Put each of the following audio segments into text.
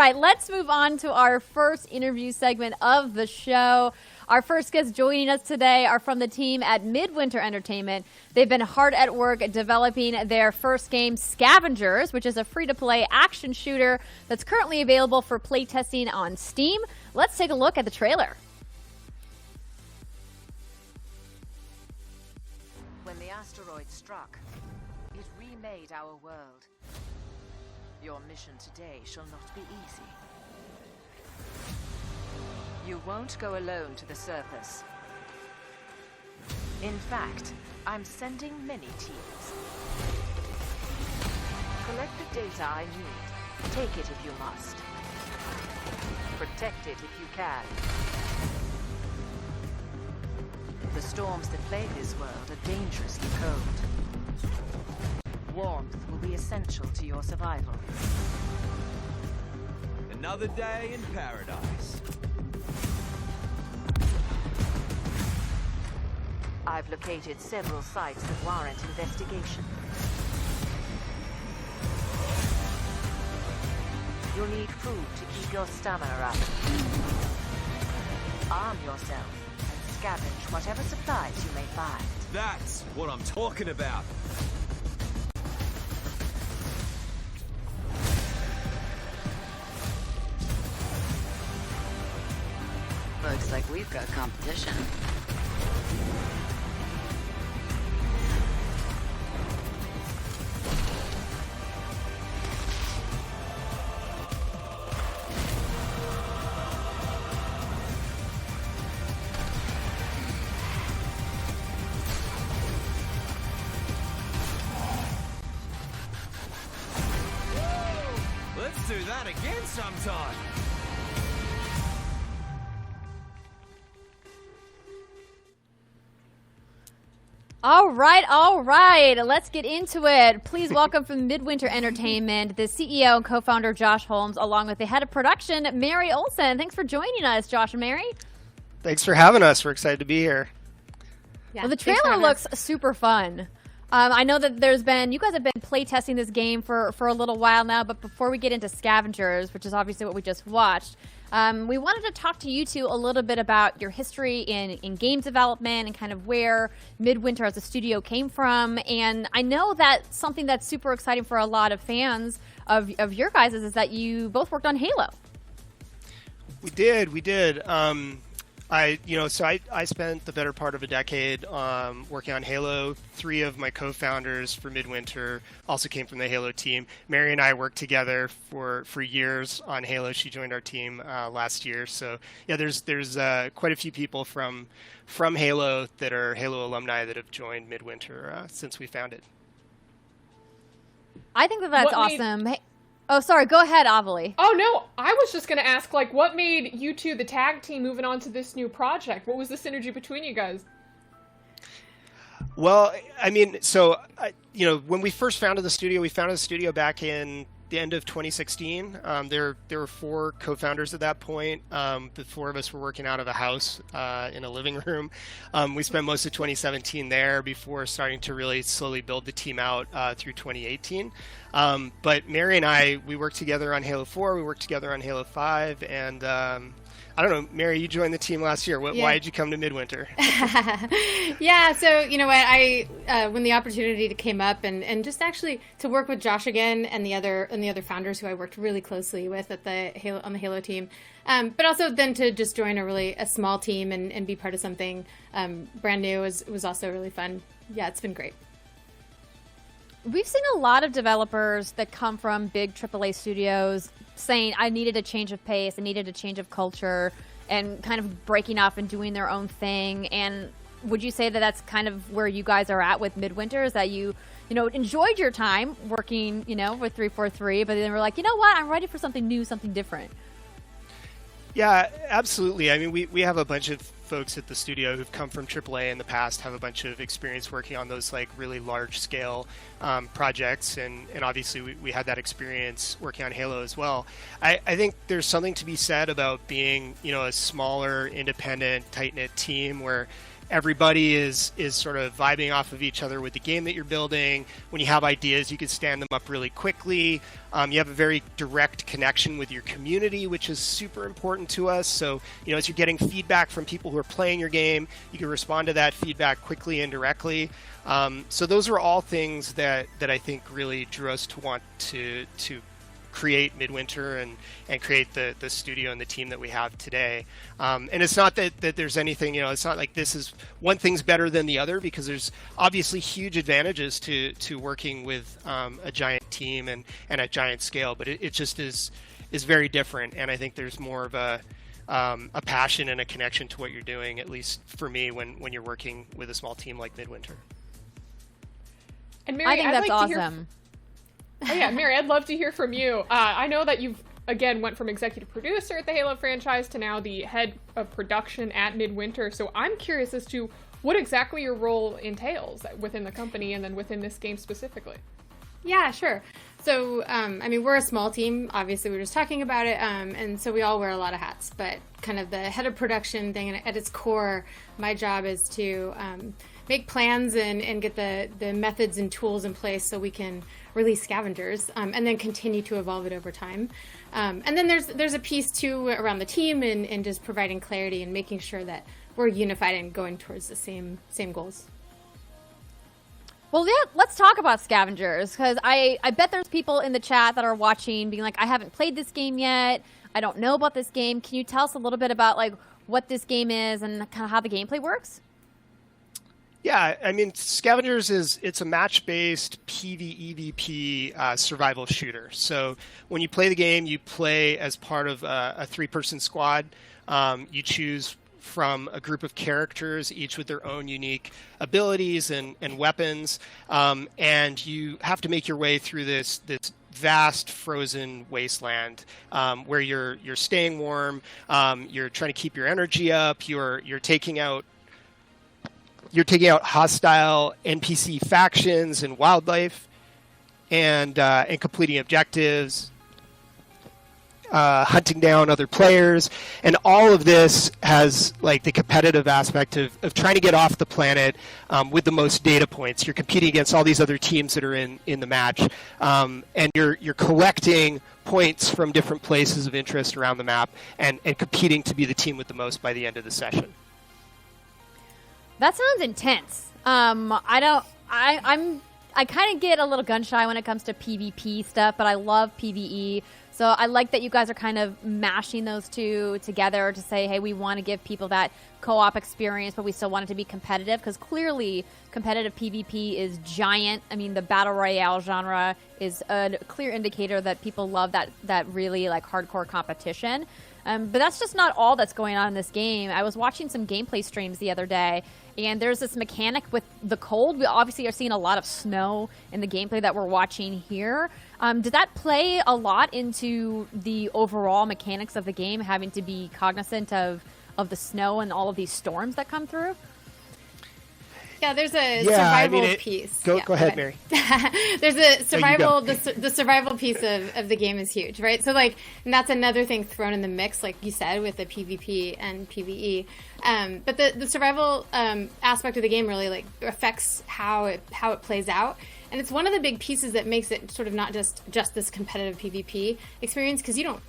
right, let's move on to our first interview segment of the show. Our first guests joining us today are from the team at Midwinter Entertainment. They've been hard at work developing their first game, Scavengers, which is a free-to-play action shooter that's currently available for playtesting on Steam. Let's take a look at the trailer. When the asteroid struck, it remade our world. Your mission today shall not be easy. You won't go alone to the surface. In fact, I'm sending many teams. Collect the data I need. Take it if you must. Protect it if you can. The storms that plague this world are dangerously cold. Warmth will be essential to your survival. Another day in paradise. I've located several sites that warrant investigation. You'll need food to keep your stamina up. Arm yourself and scavenge whatever supplies you may find. That's what I'm talking about. Looks like we've got competition. Let's do that again sometime. All right. Let's get into it. Please welcome from Midwinter Entertainment, the CEO and co-founder Josh Holmes, along with the head of production, Mary Olson. Thanks for joining us, Josh and Mary. Thanks for having us. We're excited to be here. Yeah, well, the trailer looks super fun. I know that you guys have been playtesting this game for a little while now, but before we get into Scavengers, which is obviously what we just watched, we wanted to talk to you two a little bit about your history in game development and kind of where Midwinter as a studio came from. And I know that something that's super exciting for a lot of fans of your guys is that you both worked on Halo. We did. I spent the better part of a decade working on Halo. 3 of my co-founders for Midwinter also came from the Halo team. Mary and I worked together for years on Halo. She joined our team last year. So yeah, there's quite a few people from Halo that are Halo alumni that have joined Midwinter since we founded. I think that's awesome. Oh, sorry. Go ahead, Avali. Oh, no. I was just going to ask, what made you two the tag team moving on to this new project? What was the synergy between you guys? Well, I mean, when we first founded the studio, we founded the studio back in the end of 2016. There were 4 co-founders at that point. The 4 of us were working out of a house in a living room. We spent most of 2017 there before starting to really slowly build the team out through 2018. But Mary and I, we worked together on Halo 4, we worked together on Halo 5, and I don't know, Mary, you joined the team last year. Why did you come to Midwinter? Yeah, so you know what, I when the opportunity came up, and just actually to work with Josh again and the other founders who I worked really closely with on the Halo team, but also then to just join a small team and be part of something brand new was also really fun. Yeah, it's been great. We've seen a lot of developers that come from big AAA studios saying, I needed a change of pace, I needed a change of culture, and kind of breaking off and doing their own thing. And would you say that that's kind of where you guys are at with Midwinter, is that you enjoyed your time working, with 343, but then we're like, you know what, I'm ready for something new, something different? Yeah, absolutely. I mean, we have a bunch of folks at the studio who've come from AAA in the past, have a bunch of experience working on those really large scale projects, and obviously we had that experience working on Halo as well. I think there's something to be said about being a smaller, independent, tight-knit team where everybody is sort of vibing off of each other with the game that you're building. When you have ideas, you can stand them up really quickly. You have a very direct connection with your community, which is super important to us. So, as you're getting feedback from people who are playing your game, you can respond to that feedback quickly and directly. So those are all things that I think really drew us to want to create Midwinter and create the studio and the team that we have today. And it's not that there's anything, it's not like this is one thing's better than the other, because there's obviously huge advantages to working with a giant team and at giant scale, but it just is very different. And I think there's more of a passion and a connection to what you're doing, at least for me, when you're working with a small team like Midwinter. And Mary, I think that's awesome. Oh yeah, Mary, I'd love to hear from you. I know that you've, again, went from executive producer at the Halo franchise to now the head of production at Midwinter. So I'm curious as to what exactly your role entails within the company and then within this game specifically. Yeah, sure. So, we're a small team. Obviously, we were just talking about it. And so we all wear a lot of hats. But kind of the head of production thing, and at its core, my job is to make plans and get the methods and tools in place so we can release Scavengers, and then continue to evolve it over time. And then there's a piece too around the team and just providing clarity and making sure that we're unified and going towards the same goals. Well, yeah, let's talk about Scavengers, because I bet there's people in the chat that are watching being like, I haven't played this game yet. I don't know about this game. Can you tell us a little bit about what this game is and kind of how the gameplay works? Yeah, Scavengers it's a match-based PvEvP survival shooter. So when you play the game, you play as part of a three-person squad. You choose from a group of characters, each with their own unique abilities and weapons, and you have to make your way through this vast frozen wasteland where you're staying warm. You're trying to keep your energy up. You're taking out hostile NPC factions and wildlife, and completing objectives, hunting down other players, and all of this has the competitive aspect of trying to get off the planet with the most data points. You're competing against all these other teams that are in the match, and you're collecting points from different places of interest around the map and competing to be the team with the most by the end of the session. That sounds intense. I kind of get a little gun shy when it comes to PvP stuff, but I love PvE. So I like that you guys are kind of mashing those two together to say, hey, we want to give people that co-op experience, but we still want it to be competitive, because clearly competitive PvP is giant. The Battle Royale genre is a clear indicator that people love that really hardcore competition. But that's just not all that's going on in this game. I was watching some gameplay streams the other day, and there's this mechanic with the cold. We obviously are seeing a lot of snow in the gameplay that we're watching here. Did that play a lot into the overall mechanics of the game, having to be cognizant of the snow and all of these storms that come through? Yeah, there's a survival piece. Go ahead, Mary. There's a survival. The survival piece of the game is huge, right? So and that's another thing thrown in the mix, like you said, with the PvP and PvE. But the survival aspect of the game really affects how it plays out, and it's one of the big pieces that makes it sort of not just this competitive PvP experience, because you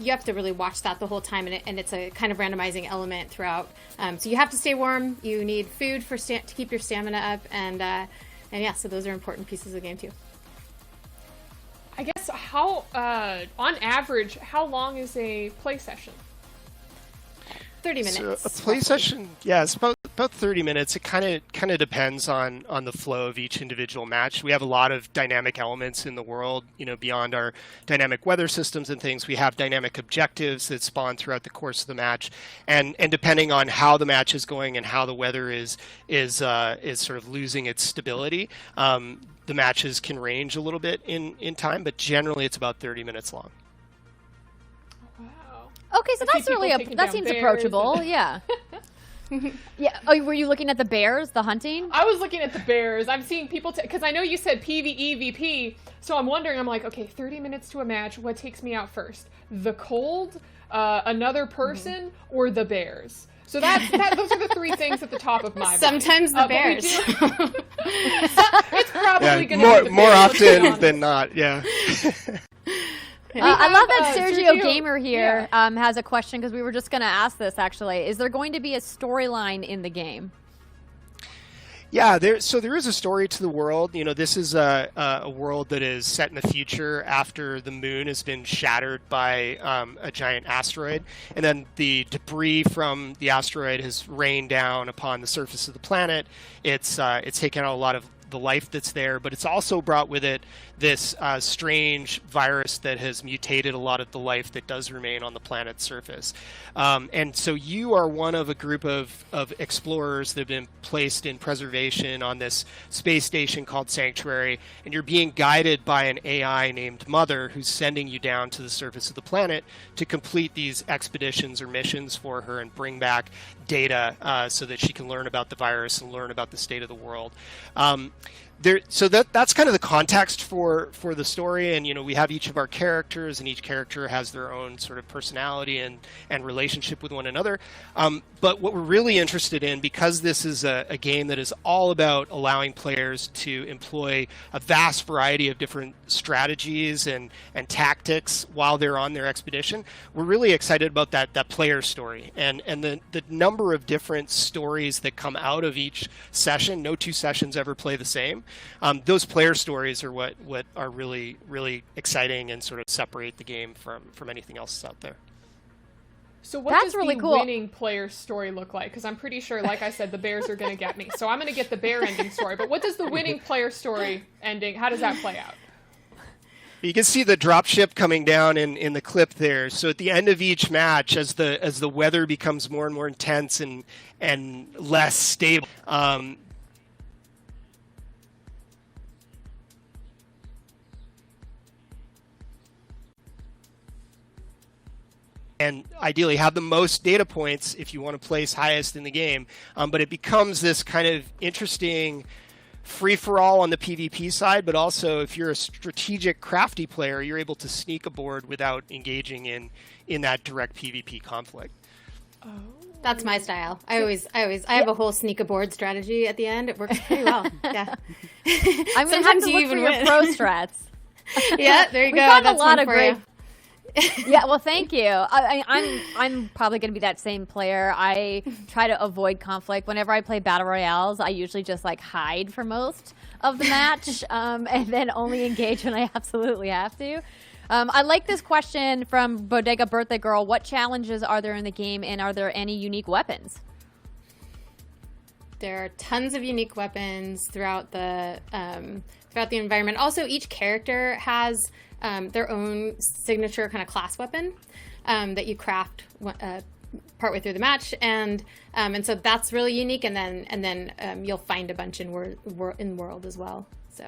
have to really watch that the whole time, and it's a kind of randomizing element throughout. So you have to stay warm. You need food to keep your stamina up, and yeah, so those are important pieces of the game too. I guess on average, how long is a play session? 30 minutes. So a play session, yeah, it's about 30 minutes. It kind of depends on the flow of each individual match. We have a lot of dynamic elements in the world, beyond our dynamic weather systems and things. We have dynamic objectives that spawn throughout the course of the match, and depending on how the match is going and how the weather is sort of losing its stability, the matches can range a little bit in time, but generally it's about 30 minutes long. Okay, so that's really that seems approachable. Yeah. Yeah. Oh, were you looking at the bears, the hunting? I was looking at the bears. I'm seeing people, because I know you said PvE, VP, so I'm wondering, I'm like, okay, 30 minutes to a match, what takes me out first? The cold, another person, or the bears? So those are the three things at the top of my mind. Sometimes the bears. It's probably going to be the more bears, often than not. Yeah. I love that Sergio Sergio, Gamer here has a question, because we were just going to ask this, actually. Is there going to be a storyline in the game? Yeah, there is a story to the world. You know, this is a world that is set in the future after the moon has been shattered by a giant asteroid, and then the debris from the asteroid has rained down upon the surface of the planet. It's taken out a lot of the life that's there, but it's also brought with it this strange virus that has mutated a lot of the life that does remain on the planet's surface. And so you are one of a group of explorers that have been placed in preservation on this space station called Sanctuary, and you're being guided by an AI named Mother, who's sending you down to the surface of the planet to complete these expeditions or missions for her and bring back data so that she can learn about the virus and learn about the state of the world. So that's kind of the context for the story, and you know, we have each of our characters, and each character has their own sort of personality and relationship with one another. But what we're really interested in, because this is a game that is all about allowing players to employ a vast variety of different strategies and tactics while they're on their expedition, we're really excited about that player story and the number of different stories that come out of each session. No two sessions ever play the same. Those player stories are what are really, really exciting and sort of separate the game from anything else out there. So what does really the cool. winning player story look like? Because I'm pretty sure, like I said, the bears are going to get me. So I'm going to get the bear ending story. But what does the winning player story ending, how does that play out? You can see the dropship coming down in the clip there. So at the end of each match, as the weather becomes more and more intense and less stable, and ideally have the most data points if you want to place highest in the game. But it becomes this kind of interesting free-for-all on the PvP side, but also if you're a strategic, crafty player, you're able to sneak aboard without engaging in that direct PvP conflict. Oh. That's my style. I have a whole sneak aboard strategy at the end. It works pretty well. Yeah. I'm going to have to look for your pro strats. Yeah, there you go. We've got That's a lot one of for great. you. Yeah, well, thank you. I'm probably going to be that same player. I try to avoid conflict. Whenever I play battle royales, I usually just like hide for most of the match, and then only engage when I absolutely have to. I like this question from Bodega Birthday Girl. What challenges are there in the game, and are there any unique weapons? There are tons of unique weapons throughout the environment. Also, each character has their own signature kind of class weapon that you craft partway through the match, and so that's really unique. And then you'll find a bunch in world as well. So.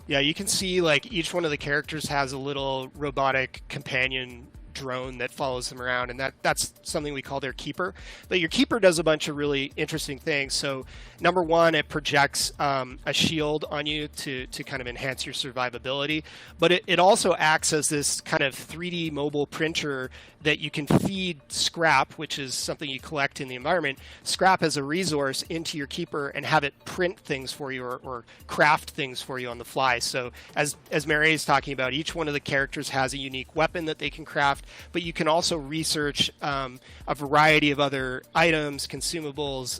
Yeah, you can see like each one of the characters has a little robotic companion drone that follows them around, and that's something we call their keeper. But your keeper does a bunch of really interesting things. So number one, it projects a shield on you to kind of enhance your survivability, but it also acts as this kind of 3D mobile printer that you can feed scrap, which is something you collect in the environment, scrap as a resource into your keeper and have it print things for you or craft things for you on the fly. So as Mary is talking about, each one of the characters has a unique weapon that they can craft, but you can also research a variety of other items, consumables,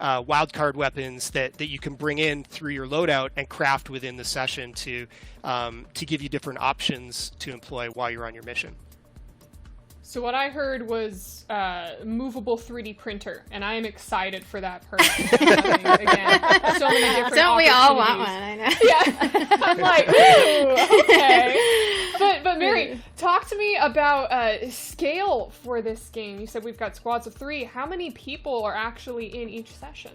wildcard weapons that you can bring in through your loadout and craft within the session to give you different options to employ while you're on your mission. So what I heard was movable 3D printer, and I am excited for that person. Again, so many different Don't we all want one? I know. Yeah, I'm like, ooh, okay. But Mary, talk to me about scale for this game. You said we've got squads of 3. How many people are actually in each session?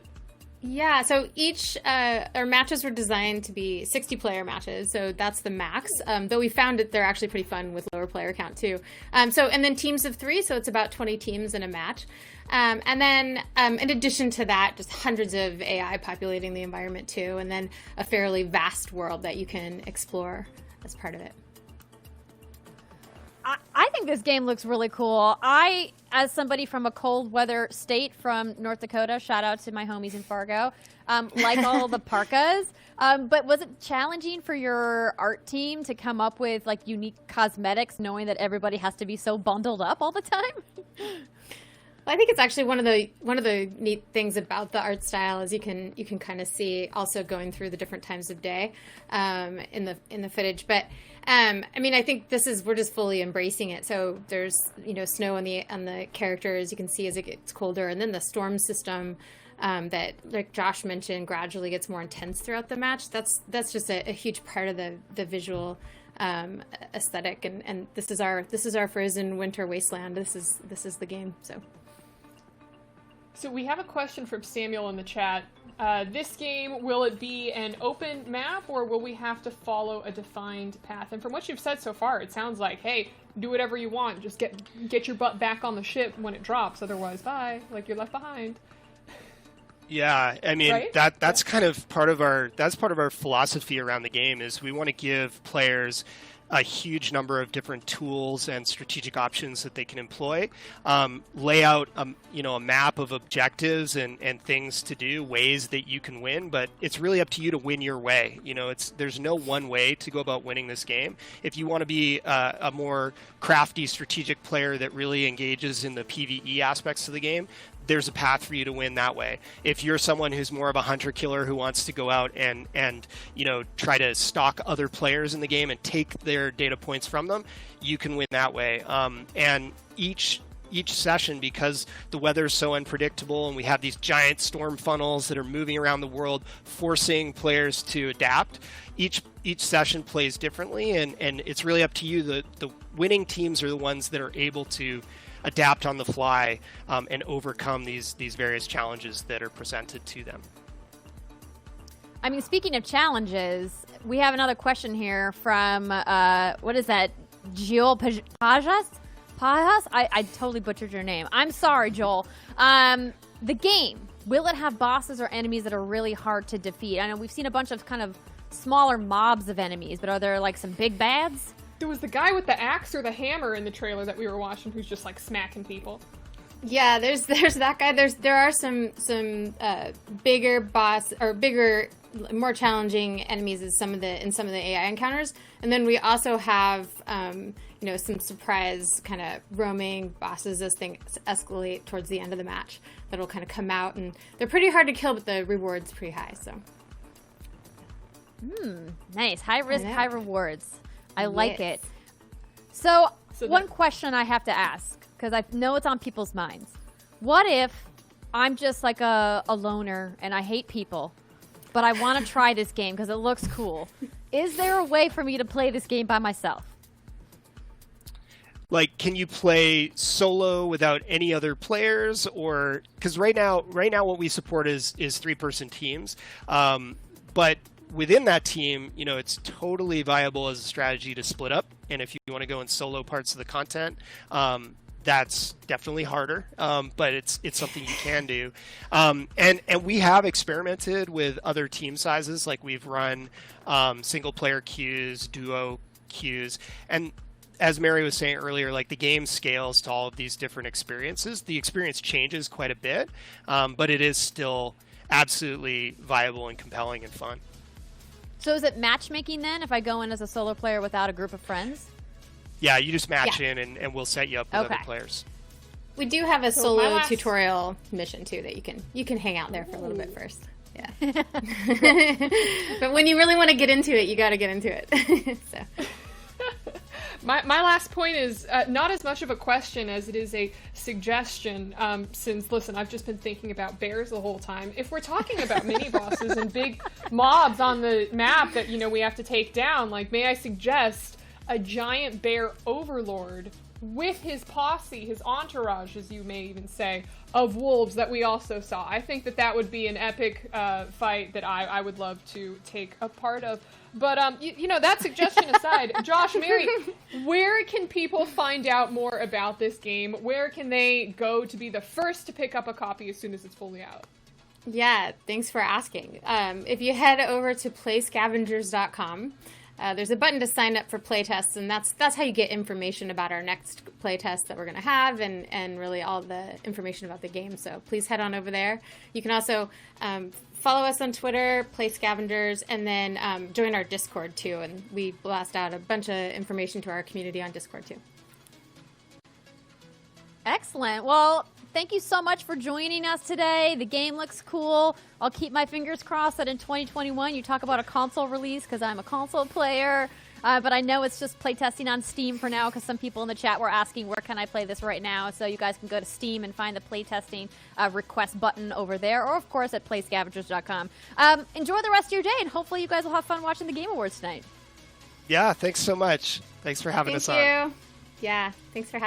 Yeah, so each our matches were designed to be 60-player matches, so that's the max. Though we found that they're actually pretty fun with lower player count too. And then teams of 3, so it's about 20 teams in a match. And then in addition to that, just hundreds of AI populating the environment too, and then a fairly vast world that you can explore as part of it. I think this game looks really cool. I, as somebody from a cold weather state from North Dakota, shout out to my homies in Fargo, like all the parkas. But was it challenging for your art team to come up with like unique cosmetics, knowing that everybody has to be so bundled up all the time? Well, I think it's actually one of the neat things about the art style is you can kind of see also going through the different times of day in the footage. But I mean, I think we're just fully embracing it. So there's snow on the characters you can see as it gets colder, and then the storm system that, like Josh mentioned, gradually gets more intense throughout the match. That's just a huge part of the visual aesthetic, and this is our frozen winter wasteland. This is the game. So we have a question from Samuel in the chat. This game, will it be an open map, or will we have to follow a defined path? And from what you've said so far, it sounds like, hey, do whatever you want. Just get your butt back on the ship when it drops. Otherwise, bye. Like, you're left behind. Yeah, I mean, right? that's kind of part of our philosophy around the game is we want to give players a huge number of different tools and strategic options that they can employ, lay out a map of objectives and things to do, ways that you can win, but it's really up to you to win your way. There's no one way to go about winning this game. If you want to be a more crafty strategic player that really engages in the PvE aspects of the game, there's a path for you to win that way. If you're someone who's more of a hunter-killer who wants to go out and try to stalk other players in the game and take their data points from them, you can win that way. And each session, because the weather is so unpredictable and we have these giant storm funnels that are moving around the world, forcing players to adapt, each session plays differently, and it's really up to you. The winning teams are the ones that are able to adapt on the fly and overcome these various challenges that are presented to them. I mean, speaking of challenges, we have another question here from, what is that, Joel Pajas? I totally butchered your name. I'm sorry, Joel. The game, will it have bosses or enemies that are really hard to defeat? I know we've seen a bunch of kind of smaller mobs of enemies, but are there like some big bads? There was the guy with the axe or the hammer in the trailer that we were watching who's just like smacking people. Yeah, there's that guy. There are some bigger boss or bigger, more challenging enemies in some of the AI encounters, and then we also have some surprise kind of roaming bosses as things escalate towards the end of the match that'll kind of come out, and they're pretty hard to kill, but the reward's pretty high. So, nice, high risk, high rewards. I like it. So one question I have to ask, because I know it's on people's minds. What if I'm just like a loner and I hate people, but I want to try this game because it looks cool? Is there a way for me to play this game by myself? Like, can you play solo without any other players? Or because right now what we support is 3-person teams, but within that team, it's totally viable as a strategy to split up. And if you want to go in solo parts of the content, that's definitely harder, but it's something you can do. And we have experimented with other team sizes, like we've run single player queues, duo queues, and as Mary was saying earlier, like the game scales to all of these different experiences. The experience changes quite a bit, but it is still absolutely viable and compelling and fun. So is it matchmaking then if I go in as a solo player without a group of friends? Yeah, you just match in and we'll set you up with other players. We do have a solo tutorial mission too that you can hang out there for a little bit first. Yeah. But when you really want to get into it, you got to get into it. So. My last point is not as much of a question as it is a suggestion, since, listen, I've just been thinking about bears the whole time. If we're talking about mini-bosses and big mobs on the map that, we have to take down, like, may I suggest a giant bear overlord with his posse, his entourage, as you may even say, of wolves that we also saw. I think that that would be an epic fight that I would love to take a part of. But, you know, that suggestion aside, Josh, Mary, where can people find out more about this game? Where can they go to be the first to pick up a copy as soon as it's fully out? Yeah, thanks for asking. If you head over to playscavengers.com, there's a button to sign up for playtests, and that's how you get information about our next playtest that we're going to have, and really all the information about the game. So please head on over there. You can also follow us on Twitter, Play Scavengers, and then join our Discord too. And we blast out a bunch of information to our community on Discord too. Excellent. Well, thank you so much for joining us today. The game looks cool. I'll keep my fingers crossed that in 2021 you talk about a console release, because I'm a console player. But I know it's just playtesting on Steam for now, because some people in the chat were asking, where can I play this right now? So you guys can go to Steam and find the playtesting request button over there, or of course at playscavengers.com. Enjoy the rest of your day, and hopefully you guys will have fun watching the Game Awards tonight. Yeah, thanks so much. Thanks for having us on. Thank you. Yeah, thanks for having us.